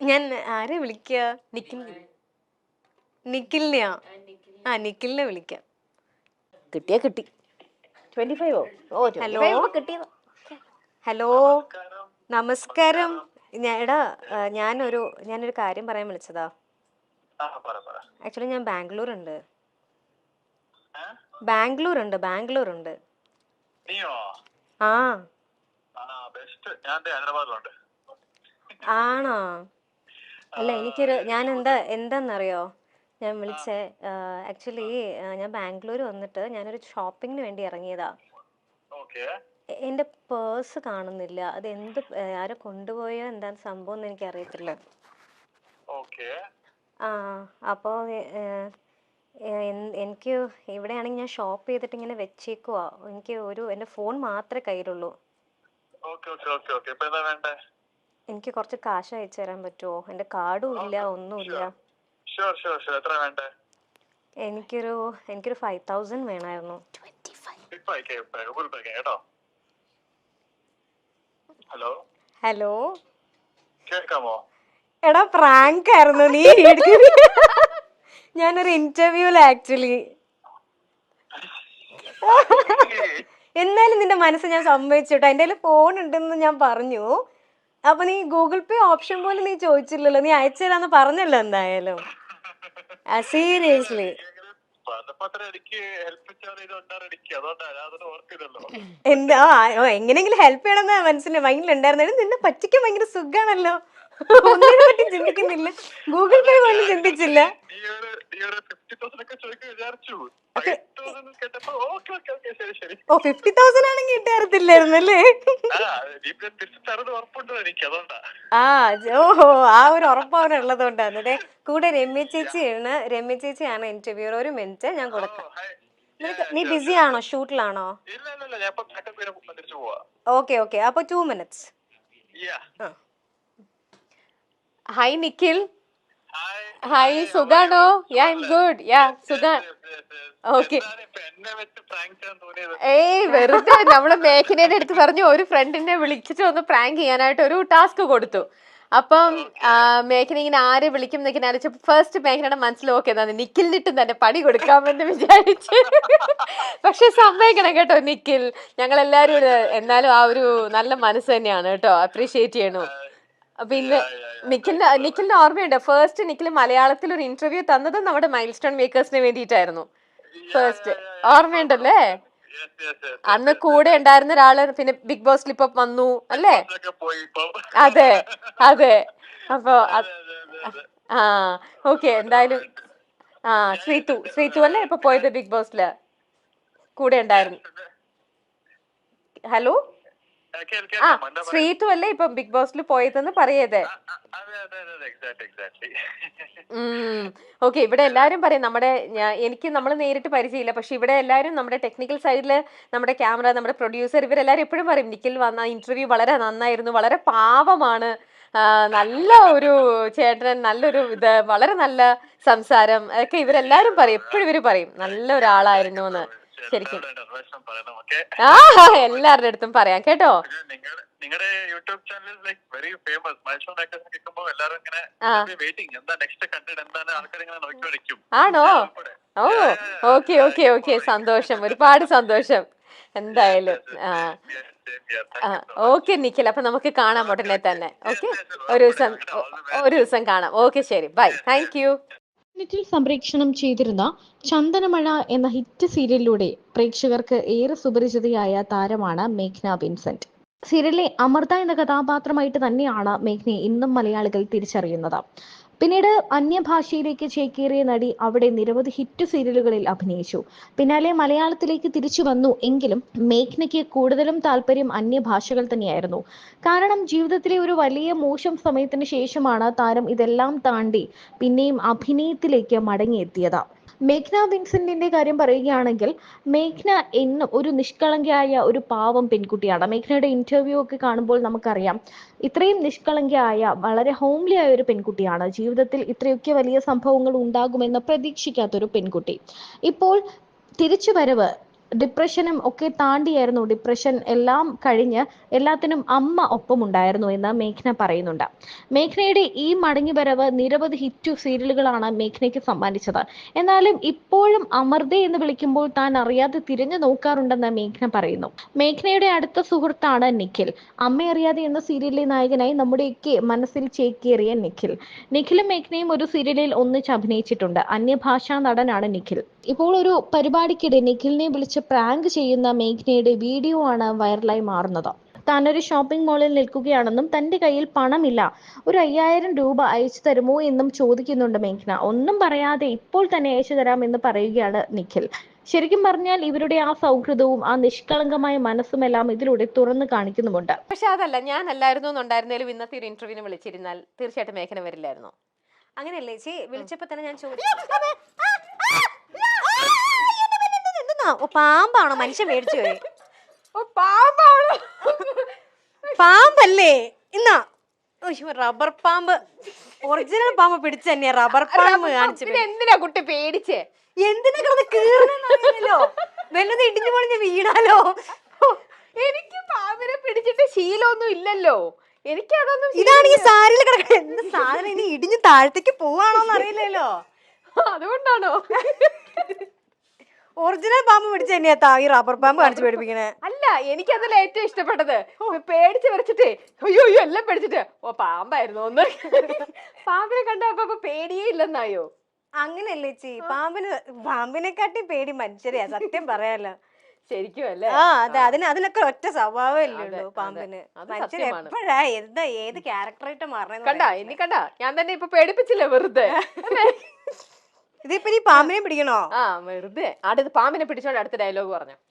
ഞാൻ ആരെ വിളിക്കുക? നിഖിലിനെയാ? നിഖിലിനെ വിളിക്കാം. കിട്ടിയാ കിട്ടി. 25 ഓ ഹലോ കിട്ടിയത്. ഹലോ, നമസ്കാരം. എടാ, ഞാനൊരു കാര്യം പറയാൻ വിളിച്ചതാ. ആക്ച്വലി ഞാൻ ബാംഗ്ലൂരുണ്ട്. ആ ആണോ? അല്ല, ഞാൻ എന്താന്നറിയോ ഞാൻ വിളിച്ചേ? ആക്ച്വലി ഞാൻ ബാംഗ്ലൂർ വന്നിട്ട് ഞാനൊരു ഷോപ്പിങ്ങിന് വേണ്ടി ഇറങ്ങിയതാ. എന്റെ പേഴ്സ് കാണുന്നില്ല. അത് ആരോ കൊണ്ടുപോയോ എന്താ സംഭവം എന്ന് എനിക്ക് അറിയത്തില്ല. അപ്പോ എനിക്ക് ഇവിടെയാണെങ്കിൽ ഞാൻ ഷോപ്പ് ചെയ്തിട്ട് ഇങ്ങനെ വെച്ചേക്കുവാ. എനിക്ക് എന്റെ ഫോൺ മാത്രമേ കയ്യിലുള്ളൂ. എനിക്ക് കുറച്ച് കാശ് അയച്ചു തരാൻ പറ്റുമോ? എന്റെ കാർഡും ഇല്ല, ഒന്നുമില്ല. എനിക്കൊരു 5000 വേണമായിരുന്നു. ഹലോ, എടാ, പ്രാങ്ക് ആയിരുന്നു. നീ ഞാനൊരു ഇന്റർവ്യൂല ആക്ച്വലി. എന്നാലും നിന്റെ മനസ്സ് ഞാൻ സമ്മതിച്ചിട്ടോ. എന്റെ കയ്യിൽ ഫോൺ ഉണ്ടെന്ന് ഞാൻ പറഞ്ഞു. അപ്പൊ നീ ഗൂഗിൾ പേ ഓപ്ഷൻ പോലും നീ ചോദിച്ചില്ലല്ലോ. നീ അയച്ചു തരാന്ന് പറഞ്ഞല്ലോ എന്തായാലും. സീരിയസ്ലി എന്താ എങ്ങനെയെങ്കിലും ഹെൽപ്പ് ചെയ്യണമെന്ന് മനസ്സിന്റെ മൈൻഡിലുണ്ടായിരുന്നു. നിന്നെ പറ്റിക്കാൻ ഭയങ്കര സുഖാണല്ലോ. ഒന്നിനെ പറ്റി ചിന്തിക്കുന്നില്ല, ഗൂഗിൾ പേ പോലും ചിന്തിച്ചില്ല. 50,000 ആണെങ്കിൽ ഇട്ടായിരുന്നില്ലായിരുന്നു അല്ലേ? ആ ഒരു ഉറപ്പ് അവനുള്ളത് കൊണ്ടാണ്. കൂടെ രമ്യ ചേച്ചിയാണ് ഇന്റർവ്യൂർ. ഒരു മിനിറ്റ് ഞാൻ കൊടുക്കാം. നീ ബിസി ആണോ? ഷൂട്ടിലാണോ? ഓക്കെ അപ്പൊ 2 minutes. ഹായ് നിഖിൽ. ഹായ്, സുഖാണോ? I M good. സുഖാ. ഓക്കെ. വെറുതെ നമ്മള് മേഘനയുടെ അടുത്ത് പറഞ്ഞു ഒരു ഫ്രണ്ടിനെ വിളിച്ചിട്ട് ഒന്ന് പ്രാങ്ക് ചെയ്യാനായിട്ട് ഒരു ടാസ്ക് കൊടുത്തു. അപ്പം മേഘന ഇങ്ങനെ ആരെ വിളിക്കും എന്നൊക്കെ ആലോചിച്ചപ്പോ ഫസ്റ്റ് മേഘനയുടെ മനസ്സിൽ ഓക്കെ നിഖിലിനിട്ടും തന്നെ പണി കൊടുക്കാമെന്ന് വിചാരിച്ച്. പക്ഷെ സമ്മതിക്കണം കേട്ടോ നിഖിൽ, ഞങ്ങളെല്ലാരും എന്നാലും ആ ഒരു നല്ല മനസ്സ് തന്നെയാണ് കേട്ടോ. അപ്രീഷിയേറ്റ് ചെയ്യണു. പിന്നെ നിഖിലിന്റെ ഓർമ്മയുണ്ട്, ഫസ്റ്റ് നിഖിൽ മലയാളത്തിൽ ഒരു ഇന്റർവ്യൂ തന്നത് നമ്മുടെ മൈൽ സ്റ്റോൺ മേക്കേഴ്സിന് വേണ്ടിയിട്ടായിരുന്നു. ഫസ്റ്റ് ഓർമ്മയുണ്ടല്ലേ? അന്ന് കൂടെ ഉണ്ടായിരുന്ന ഒരാള് പിന്നെ ബിഗ് ബോസിൽ ഇപ്പൊ വന്നു അല്ലേ? അതെ. അപ്പൊ ഓക്കെ. എന്തായാലും ശ്രീതു അല്ലേ ഇപ്പൊ പോയത് ബിഗ് ബോസില്? കൂടെ ഉണ്ടായിരുന്നു. ഹലോ, ശ്രീതു അല്ലേ ഇപ്പൊ ബിഗ് ബോസിൽ പോയതെന്ന് പറയതേ? ഓക്കെ. ഇവിടെ എല്ലാരും പറയും എനിക്ക് നമ്മൾ നേരിട്ട് പരിചയമില്ല, പക്ഷെ ഇവിടെ എല്ലാരും നമ്മുടെ ടെക്നിക്കൽ സൈഡില് നമ്മുടെ ക്യാമറ, നമ്മുടെ പ്രൊഡ്യൂസർ, ഇവരെല്ലാരും എപ്പോഴും പറയും നിഖിൽ വന്ന ഇന്റർവ്യൂ വളരെ നന്നായിരുന്നു, വളരെ പാവമാണ്, നല്ല ഒരു ചേട്ടൻ, നല്ലൊരു വളരെ നല്ല സംസാരം ഒക്കെ ഇവരെല്ലാരും പറയും. എപ്പോഴും ഇവര് പറയും നല്ല ഒരാളായിരുന്നു എന്ന്. ശരിക്കും എല്ലാവരുടെ അടുത്തും പറയാം കേട്ടോ. നിങ്ങളുടെ YouTube channel like very famous. Milestone makers കേൾക്കുമ്പോൾ എല്ലാവരും ഇങ്ങനെ വെയിറ്റിംഗ്, എന്താ നെക്സ്റ്റ് കണ്ടന്റ് എന്താണ്, ആൾക്കാർ ഇങ്ങനെ നോക്കിക്കൊണ്ടിരിക്കും. ആണോ? ഓക്കെ. സന്തോഷം, ഒരുപാട് സന്തോഷം. എന്തായാലും ഓക്കെ നിഖിൽ, അപ്പൊ നമുക്ക് കാണാം ഉടനെ തന്നെ. ഓക്കെ, ഒരു ദിവസം കാണാം. ഓക്കെ, ശരി, ബൈ, താങ്ക് യു. നെറ്റിൽ സംപ്രേക്ഷണം ചെയ്തിരുന്ന ചന്ദനമഴ എന്ന ഹിറ്റ് സീരിയലിലൂടെ പ്രേക്ഷകർക്ക് ഏറെ സുപരിചിതയായ താരമാണ് മേഘ്ന വിൻസെന്റ്. സീരിയലിലെ അമൃത എന്ന കഥാപാത്രമായിട്ട് തന്നെയാണ് മേഘ്നയെ ഇന്നും മലയാളികൾ തിരിച്ചറിയുന്നത്. പിന്നീട് അന്യഭാഷയിലേക്ക് ചേക്കേറിയ നടി അവിടെ നിരവധി ഹിറ്റ് സീരിയലുകളിൽ അഭിനയിച്ചു. പിന്നാലെ മലയാളത്തിലേക്ക് തിരിച്ചു വന്നു. എങ്കിലും മേഘ്നയ്ക്ക് കൂടുതലും താല്പര്യം അന്യഭാഷകൾ തന്നെയായിരുന്നു. കാരണം ജീവിതത്തിലെ ഒരു വലിയ മോശം സമയത്തിന് ശേഷമാണ് താരം ഇതെല്ലാം താണ്ടി പിന്നെയും അഭിനയത്തിലേക്ക് മടങ്ങിയെത്തിയത്. മേഘ്ന വിൻസെന്റിന്റെ കാര്യം പറയുകയാണെങ്കിൽ മേഘ്ന എന്നും ഒരു നിഷ്കളങ്കയായ ഒരു പാവം പെൺകുട്ടിയാണ്. മേഘ്നയുടെ ഇന്റർവ്യൂ ഒക്കെ കാണുമ്പോൾ നമുക്കറിയാം ഇത്രയും നിഷ്കളങ്കയായ വളരെ ഹോംലി ആയ ഒരു പെൺകുട്ടിയാണ്. ജീവിതത്തിൽ ഇത്രയൊക്കെ വലിയ സംഭവങ്ങൾ ഉണ്ടാകുമെന്ന് പ്രതീക്ഷിക്കാത്തൊരു പെൺകുട്ടി. ഇപ്പോൾ തിരിച്ചുവരവ് ഡിപ്രഷനും ഒക്കെ താണ്ടിയായിരുന്നു, ഡിപ്രഷൻ എല്ലാം കഴിഞ്ഞ് എല്ലാത്തിനും അമ്മ ഒപ്പമുണ്ടായിരുന്നു എന്ന് മേഘ്ന പറയുന്നുണ്ട്. മേഘ്നയുടെ ഈ മടങ്ങിവരവ് നിരവധി ഹിറ്റ് സീരിയലുകളാണ് മേഘ്നയ്ക്ക് സമ്മാനിച്ചത്. എന്നാലും ഇപ്പോഴും അമൃത എന്ന് വിളിക്കുമ്പോൾ താൻ അറിയാതെ തിരിഞ്ഞു നോക്കാറുണ്ടെന്ന് മേഘ്ന പറയുന്നു. മേഘ്നയുടെ അടുത്ത സുഹൃത്താണ് നിഖിൽ. അമ്മയറിയാതെ എന്ന സീരിയലിലെ നായകനായി നമ്മുടെയൊക്കെ മനസ്സിൽ ചേക്കേറിയ നിഖിൽ. നിഖിലും മേഘ്നയും ഒരു സീരിയലിൽ ഒന്നിച്ച് അഭിനയിച്ചിട്ടുണ്ട്. അന്യഭാഷാ നടനാണ് നിഖിൽ. ഇപ്പോൾ ഒരു പരിപാടിക്കിടെ നിഖിലിനെ വിളിച്ച് പ്രാങ്ക് ചെയ്യുന്ന മേഘ്നയുടെ വീഡിയോ ആണ് വൈറലായി മാറുന്നത്. താനൊരു ഷോപ്പിംഗ് മാളിൽ നിൽക്കുകയാണെന്നും തന്റെ കയ്യിൽ പണമില്ല, ഒരു 5000 രൂപ അയച്ചു തരുമോ എന്നും ചോദിക്കുന്നുണ്ട് മേഘ്ന. ഒന്നും പറയാതെ ഇപ്പോൾ തന്നെ അയച്ചു തരാമെന്ന് പറയുകയാണ് നിഖിൽ. ശരിക്കും പറഞ്ഞാൽ ഇവരുടെ ആ സൗഹൃദവും ആ നിഷ്കളങ്കമായ മനസ്സുമെല്ലാം ഇതിലൂടെ തുറന്നു കാണിക്കുന്നുമുണ്ട്. പക്ഷെ അതല്ല, ഞാൻ അല്ലായിരുന്നു എന്നുണ്ടായിരുന്നാലും ഇന്നത്തെ ഒരു ഇന്റർവ്യൂവിന് വിളിച്ചിരുന്നാൽ തീർച്ചയായിട്ടും മേഘന വരില്ലായിരുന്നു. അങ്ങനെയല്ലേ ചേച്ചി? വിളിച്ചപ്പോ തന്നെ ഞാൻ ചോദിച്ചു, പാമ്പാണോ മനുഷ്യൻ മേടിച്ചു പോയി? ഓ പാമ്പാണോ? പാമ്പല്ലേ ഇന്നാ? റബ്ബർ പാമ്പ്, ഒറിജിനൽ പാമ്പ് പിടിച്ചു തന്നെയാ റബ്ബർ പാമ്പ് കാണിച്ചു. എന്തിനാ കുട്ടി പേടിച്ചേ? എന്തിനാ കിടന്ന് കീറണോ? വല്ലതും ഇടിഞ്ഞു പൊളിഞ്ഞ് വീണാലോ? എനിക്ക് പാമ്പിനെ പിടിച്ചിട്ട് ശീലമൊന്നും ഇല്ലല്ലോ. എനിക്ക് അതൊന്നും. ഇതാണെങ്കിൽ സാരിയിൽ കിടക്കണം. എന്ത് സാധനം, ഇനി ഇടിഞ്ഞ് താഴത്തേക്ക് പോവാണോന്ന് അറിയില്ലല്ലോ. അതുകൊണ്ടാണോ? ഒറിജിനൽ പാമ്പ് പിടിച്ച തന്നെയാ ഈ റബ്ബർ പാമ്പ് കാണിച്ചു പേടിപ്പിക്കണേ. അല്ല, എനിക്കതിൽ ഏറ്റവും ഇഷ്ടപ്പെട്ടത് പേടിച്ച് വരച്ചിട്ടേ അയ്യോ അയ്യോ എല്ലാം പേടിച്ചിട്ട് ഓ പാമ്പായിരുന്നു ഒന്ന്. പാമ്പിനെ കണ്ടപ്പോ പേടിയേ ഇല്ലെന്നായോ? അങ്ങനെയല്ലേ ചേച്ചി, പാമ്പിനെക്കാട്ടി പേടി മനുഷ്യരെയാ, സത്യം പറയാലോ. ശരിക്കും അല്ലേ? ആ അതെ, അതിനൊക്കെ ഒറ്റ സ്വഭാവമല്ലേ ഉള്ളൂ പാമ്പിന്. മനുഷ്യർ എപ്പോഴാ ഏത് ക്യാരക്ടറായിട്ട് മാറണേ കണ്ടാ? ഇനി കണ്ടാ, ഞാൻ തന്നെ ഇപ്പൊ പേടിപ്പിച്ചില്ലേ വെറുതെ. ഇതിപ്പോ ഈ പാമ്പിനെ പിടിക്കണോ? ആ വെറുതെ. അടുത്ത് പാമ്പിനെ പിടിച്ചോണ്ട് അടുത്ത ഡയലോഗ് പറഞ്ഞു.